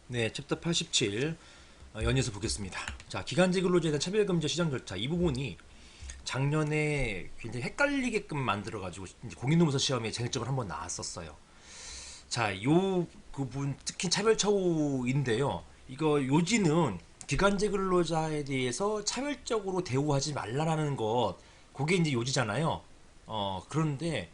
네, 챕터 87 연이어서 보겠습니다. 자, 기간제 근로자에 대한 차별금지 시정 절차 이 부분이 작년에 굉장히 헷갈리게끔 만들어가지고 공인노무사 시험에 쟁점을 한번 나왔었어요. 자, 요 부분 특히 차별처우인데요. 이거 요지는 기간제 근로자에 대해서 차별적으로 대우하지 말라라는 것, 그게 이제 요지잖아요. 그런데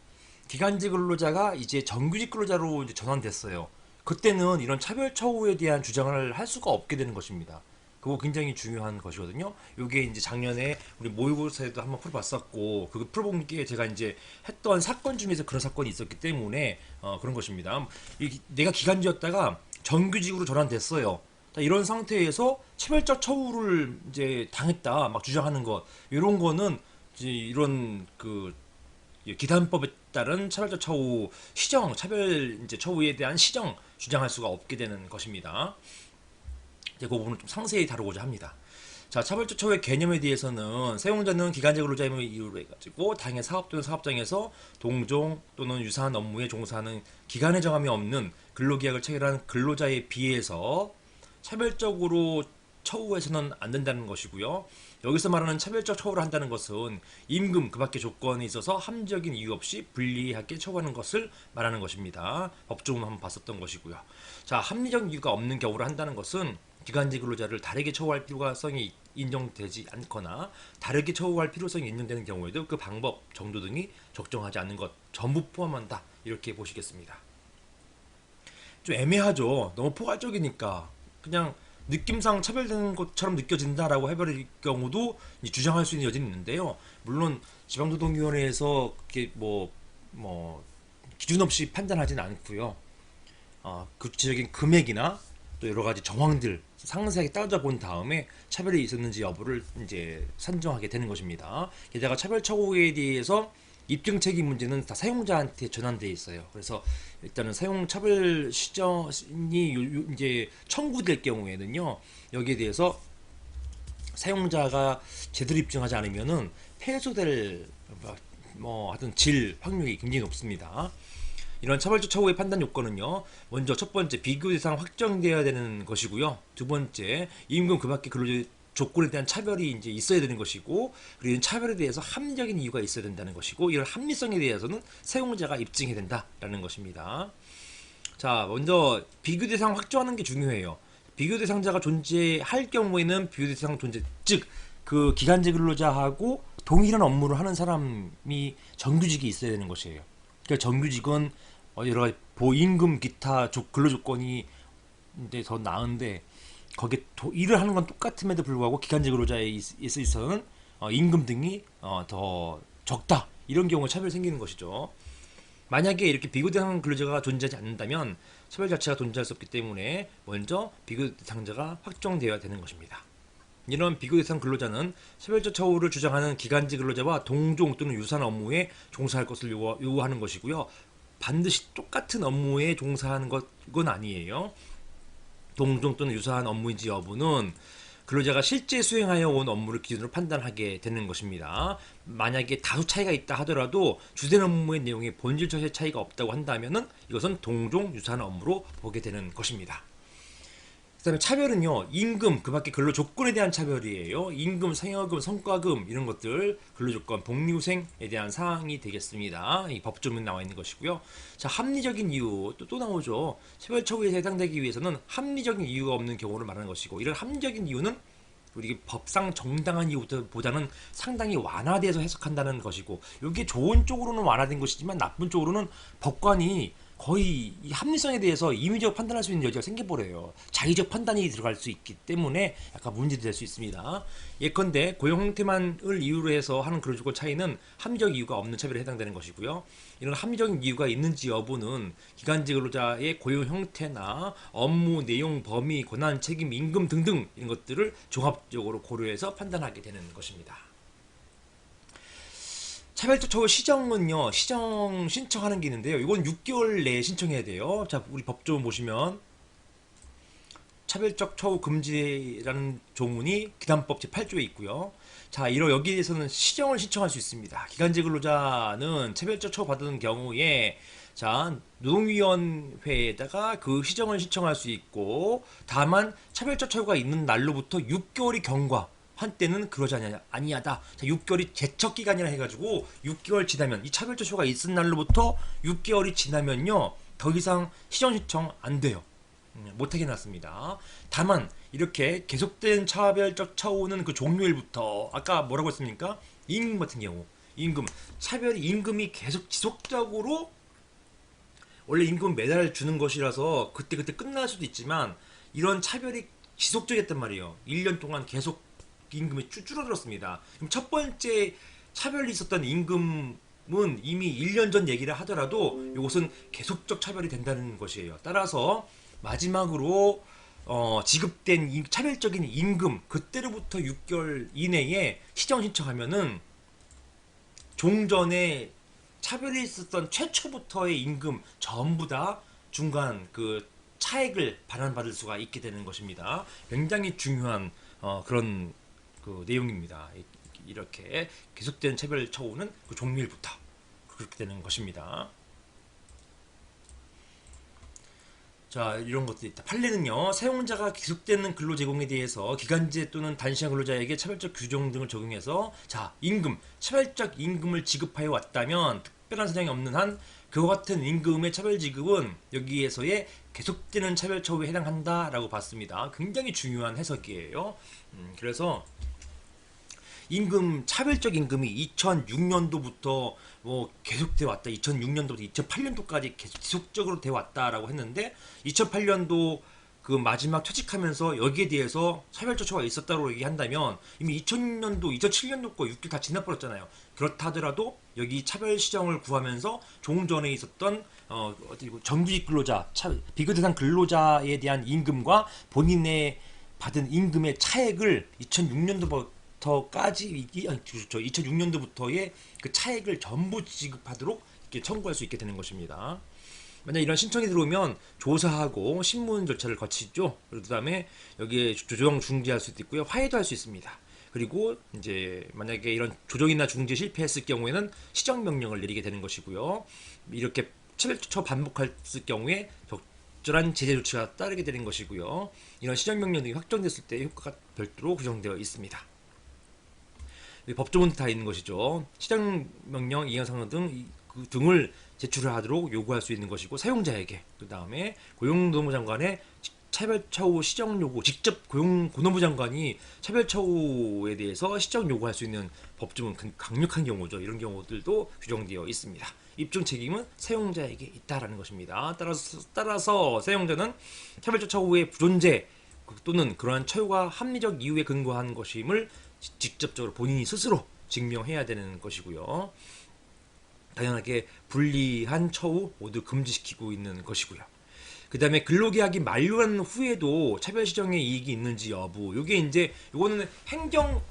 기간제 근로자가 이제 정규직 근로자로 이제 전환됐어요. 그때는 이런 차별처우에 대한 주장을 할 수가 없게 되는 것입니다. 그거 굉장히 중요한 것이거든요. 이게 이제 작년에 우리 모의고사에도 한번 풀어봤었고, 그 풀어본 게 제가 이제 했던 사건 중에서 그런 사건이 있었기 때문에 그런 것입니다. 내가 기간제였다가 정규직으로 전환됐어요. 이런 상태에서 차별적 처우를 이제 당했다 막 주장하는 것, 이런 거는 이제 이런 그 기단법에 따른 차별적 처우 시정, 차별 이제 처우에 대한 시정 주장할 수가 없게 되는 것입니다. 이제 그 부분을 좀 상세히 다루고자 합니다. 자, 차별적 처우의 개념에 대해서는 사용자는 기간제 근로자임을 이유로 해가지고 당해 사업 또는 사업장에서 동종 또는 유사한 업무에 종사하는 기간의 정함이 없는 근로계약을 체결한 근로자에 비해서 차별적으로 처우해서는 안 된다는 것이고요. 여기서 말하는 차별적 처우를 한다는 것은 임금 그 밖의 조건에 있어서 합리적인 이유 없이 불리하게 처우하는 것을 말하는 것입니다. 법조문 한번 봤었던 것이고요. 자, 합리적 이유가 없는 경우를 한다는 것은 기간제 근로자를 다르게 처우할 필요성이 인정되지 않거나 다르게 처우할 필요성이 인정되는 경우에도 그 방법, 정도 등이 적정하지 않은 것 전부 포함한다. 이렇게 보시겠습니다. 좀 애매하죠. 너무 포괄적이니까 그냥 느낌상 차별되는 것처럼 느껴진다라고 해버릴 경우도 주장할 수 있는 여지는 있는데요. 물론 지방노동위원회에서 그게 뭐 기준 없이 판단하지는 않고요. 구체적인 금액이나 또 여러 가지 정황들 상세하게 따져본 다음에 차별이 있었는지 여부를 이제 산정하게 되는 것입니다. 게다가 차별 처우에 대해서 입증 책임 문제는 다 사용자한테 전환되어 있어요. 그래서 일단은 사용 차별 시정이 이제 청구될 경우에는요, 여기에 대해서 사용자가 제대로 입증하지 않으면은 패소될 하여튼 질 확률이 굉장히 높습니다. 이런 차별적 처우의 판단 요건은요, 먼저 첫 번째 비교 대상 확정되어야 되는 것이고요. 두 번째 임금 그 밖의 근로 조건에 대한 차별이 이제 있어야 되는 것이고, 그리고 차별에 대해서 합리적인 이유가 있어야 된다는 것이고, 이런 합리성에 대해서는 사용자가 입증해야 된다라는 것입니다. 자, 먼저 비교 대상 확정하는 게 중요해요. 비교 대상자가 존재할 경우에는 비교 대상 존재, 즉 그 기간제 근로자하고 동일한 업무를 하는 사람이 정규직이 있어야 되는 것이에요. 그러니까 정규직은 여러 가지 보임금 기타 근로 조건이 이제 더 나은데 거기에 일을 하는 건 똑같음에도 불구하고 기간제 근로자에 있어서는 임금 등이 더 적다, 이런 경우에 차별이 생기는 것이죠. 만약에 이렇게 비교 대상 근로자가 존재하지 않는다면 차별 자체가 존재할 수 없기 때문에 먼저 비교 대상자가 확정되어야 되는 것입니다. 이런 비교 대상 근로자는 차별적 처우를 주장하는 기간제 근로자와 동종 또는 유사한 업무에 종사할 것을 요구하는 것이고요. 반드시 똑같은 업무에 종사하는 건 아니에요. 동종 또는 유사한 업무인지 여부는 근로자가 실제 수행하여 온 업무를 기준으로 판단하게 되는 것입니다. 만약에 다수 차이가 있다 하더라도 주된 업무의 내용에 본질적인 차이가 없다고 한다면 이것은 동종 유사한 업무로 보게 되는 것입니다. 그다음에 차별은요, 임금 그 밖에 근로 조건에 대한 차별이에요. 임금, 상여금, 성과금 이런 것들 근로조건, 복리후생에 대한 사항이 되겠습니다. 이 법조문에 나와 있는 것이고요. 자, 합리적인 이유 또 나오죠. 차별 처우에 해당되기 위해서는 합리적인 이유가 없는 경우를 말하는 것이고, 이런 합리적인 이유는 우리 법상 정당한 이유보다는 상당히 완화돼서 해석한다는 것이고, 이게 좋은 쪽으로는 완화된 것이지만 나쁜 쪽으로는 법관이 거의 이 합리성에 대해서 임의적 판단할 수 있는 여지가 생겨버려요. 자의적 판단이 들어갈 수 있기 때문에 약간 문제도 될 수 있습니다. 예컨대 고용 형태만을 이유로 해서 하는 그런 조건 차이는 합리적 이유가 없는 차별에 해당되는 것이고요. 이런 합리적인 이유가 있는지 여부는 기간제 근로자의 고용 형태나 업무 내용, 범위, 권한, 책임, 임금 등등 이런 것들을 종합적으로 고려해서 판단하게 되는 것입니다. 차별적 처우 시정은요, 시정 신청하는 게 있는데요. 이건 6개월 내에 신청해야 돼요. 자, 우리 법조문 보시면 차별적 처우 금지라는 조문이 기단법 제8조에 있고요. 자, 여기에서는 시정을 신청할 수 있습니다. 기간제 근로자는 차별적 처우 받은 경우에 자, 노동위원회에다가 그 시정을 신청할 수 있고, 다만 차별적 처우가 있는 날로부터 6개월이 경과. 한때는 그러지 아니하다. 자, 6개월이 제척 기간이라 해가지고 6개월 지나면 이 차별적 처우가 있은 날로부터 6개월이 지나면요 더 이상 시정 신청 안 돼요. 못하게 해놨습니다. 다만 이렇게 계속된 차별적 처우는 그 종료일부터 아까 뭐라고 했습니까? 임금 같은 경우 임금 차별이 임금이 계속 지속적으로 원래 임금은 매달 주는 것이라서 그때그때 끝날 수도 있지만 이런 차별이 지속적이었단 말이에요. 1년 동안 계속 임금이 줄어들었습니다. 그럼 첫 번째 차별이 있었던 임금은 이미 1년 전 얘기를 하더라도 이것은 계속적 차별이 된다는 것이에요. 따라서 마지막으로 지급된 차별적인 임금 그때로부터 6개월 이내에 시정 신청하면은 종전에 차별이 있었던 최초부터의 임금 전부 다 중간 그 차액을 반환받을 수가 있게 되는 것입니다. 굉장히 중요한 그런 그 내용입니다. 이렇게 계속된 차별 처우는 그 종료일부터 그렇게 되는 것입니다. 자, 이런 것도 있다. 판례는요, 사용자가 계속되는 근로 제공에 대해서 기간제 또는 단시간 근로자에게 차별적 규정 등을 적용해서 자, 임금, 차별적 임금을 지급하여 왔다면 특별한 사정이 없는 한 그와 같은 임금의 차별 지급은 여기에서의 계속되는 차별 처우에 해당한다라고 봤습니다. 굉장히 중요한 해석이에요. 그래서 임금 차별적 임금이 2006년도부터 뭐 계속돼 왔다. 2006년도부터 2008년도까지 계속 지속적으로 돼 왔다라고 했는데 2008년도 그 마지막 퇴직하면서 여기에 대해서 차별적 처우가 있었다고 얘기한다면 이미 2006년도, 2007년도 거 6개월 다 지나버렸잖아요. 그렇다 하더라도 여기 차별 시정을 구하면서 종전에 있었던 정규직 근로자, 비교 대상 근로자에 대한 임금과 본인의 받은 임금의 차액을 2006년도부터까지 2006년도부터의 그 차액을 전부 지급하도록 이렇게 청구할 수 있게 되는 것입니다. 만약 이런 신청이 들어오면 조사하고 신문 절차를 거치죠. 그 다음에 여기에 조정 중지할 수도 있고요, 화해도 할 수 있습니다. 그리고 이제 만약에 이런 조정이나 중지 실패했을 경우에는 시정 명령을 내리게 되는 것이고요. 이렇게 차별처 반복했을 경우에 적절한 제재 조치가 따르게 되는 것이고요. 이런 시정 명령 등이 확정됐을 때 효과가 별도로 규정되어 있습니다. 법조문도 다 있는 것이죠. 시정 명령, 이행상황 등을 제출하도록 요구할 수 있는 것이고, 사용자에게 그 다음에 고용노동부 장관의 차별처우 시정 요구, 직접 고용노동부 장관이 차별처우에 대해서 시정 요구할 수 있는 법조문, 강력한 경우죠. 이런 경우들도 규정되어 있습니다. 입증 책임은 사용자에게 있다라는 것입니다. 따라서 사용자는 차별적 처우의 불존재 또는 그러한 처우가 합리적 이유에 근거한 것임을 직접적으로 본인이 스스로 증명해야 되는 것이고요. 당연하게 불리한 처우 모두 금지시키고 있는 것이고요. 그 다음에 근로계약이 만료한 후에도 차별시정의 이익이 있는지 여부, 요게 이제 요거는 행정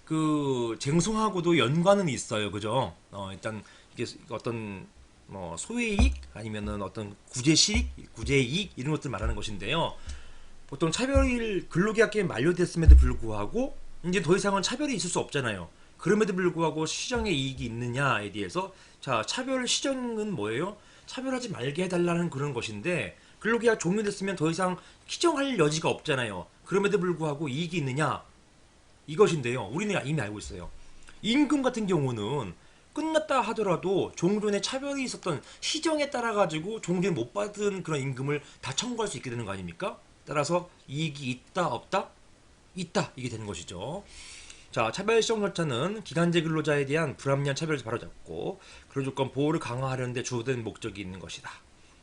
그 쟁송하고도 연관은 있어요. 그죠? 일단 이게 어떤 뭐 소외이익 아니면은 어떤 구제실익, 구제이익 이런 것들 말하는 것인데요. 보통 차별 근로계약이 만료됐음에도 불구하고 이제 더 이상은 차별이 있을 수 없잖아요. 그럼에도 불구하고 시정의 이익이 있느냐에 대해서 자, 차별 시정은 뭐예요? 차별하지 말게 해달라는 그런 것인데 근로계약 종료됐으면 더 이상 시정할 여지가 없잖아요. 그럼에도 불구하고 이익이 있느냐 이것인데요. 우리는 이미 알고 있어요. 임금 같은 경우는 끝났다 하더라도 종전에 차별이 있었던 시정에 따라 가지고 종전에 못 받은 그런 임금을 다 청구할 수 있게 되는 거 아닙니까? 따라서 이익이 있다 없다? 있다 이게 되는 것이죠. 자, 차별시정 절차는 기간제 근로자에 대한 불합리한 차별을 바로잡고 근로조건 보호를 강화하려는 데 주된 목적이 있는 것이다.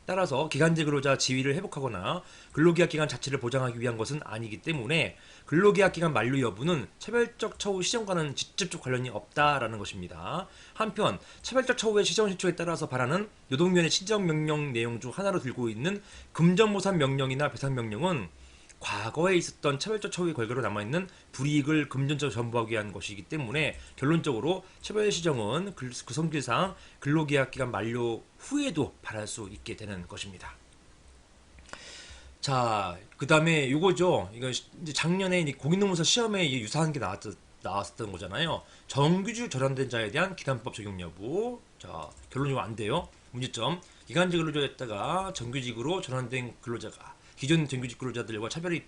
따라서 기간제 근로자 지위를 회복하거나 근로계약 기간 자체를 보장하기 위한 것은 아니기 때문에 근로계약 기간 만료 여부는 차별적 처우 시정과는 직접적 관련이 없다라는 것입니다. 한편 차별적 처우의 시정 신청에 따라서 바라는 노동위원회 시정 명령 내용 중 하나로 들고 있는 금전보상 명령이나 배상 명령은 과거에 있었던 차별적 처우의 결과로 남아있는 불이익을 금전적으로 전부하기 위한 것이기 때문에 결론적으로 차별 시정은 그 성질상 근로계약 기간 만료 후에도 바랄 수 있게 되는 것입니다. 자, 그 다음에 요거죠. 이거 이제 작년에 공인노무사 시험에 유사한 게 나왔었던 거잖아요. 정규직 절연된 자에 대한 기단법 적용 여부. 자, 결론적으로 안 돼요. 문제점. 기간제 근로자였다가 정규직으로 전환된 근로자가 기존 정규직 근로자들과 차별이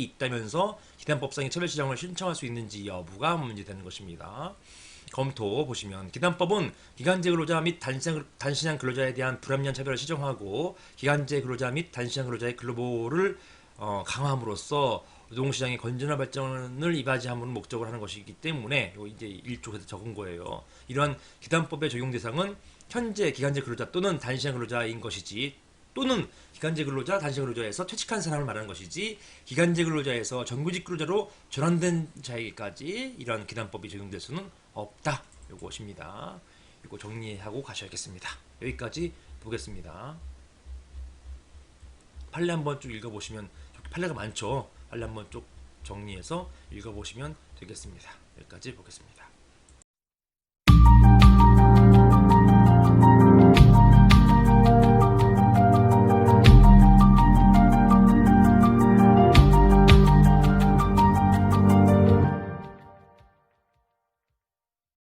있다면서 기단법상의 차별 시정을 신청할 수 있는지 여부가 문제되는 것입니다. 검토 보시면 기단법은 기간제 근로자 및 단시간 근로자에 대한 불합리한 차별을 시정하고 기간제 근로자 및 단시간 근로자의 근로보호를 강화함으로써 노동시장의 건전한 발전을 이바지함을 목적으로 하는 것이기 때문에 이제 1조에서 적은 거예요. 이러한 기단법의 적용 대상은 현재 기간제 근로자 또는 단시간 근로자인 것이지, 또는 기간제 근로자, 단시간 근로자에서 퇴직한 사람을 말하는 것이지, 기간제 근로자에서 정규직 근로자로 전환된 자에게까지 이러한 기단법이 적용될 수는 없다. 요것입니다. 이거 정리하고 가셔야겠습니다. 여기까지 보겠습니다. 판례 한번 쭉 읽어보시면, 판례가 많죠. 판례 한번 쭉 정리해서 읽어보시면 되겠습니다. 여기까지 보겠습니다.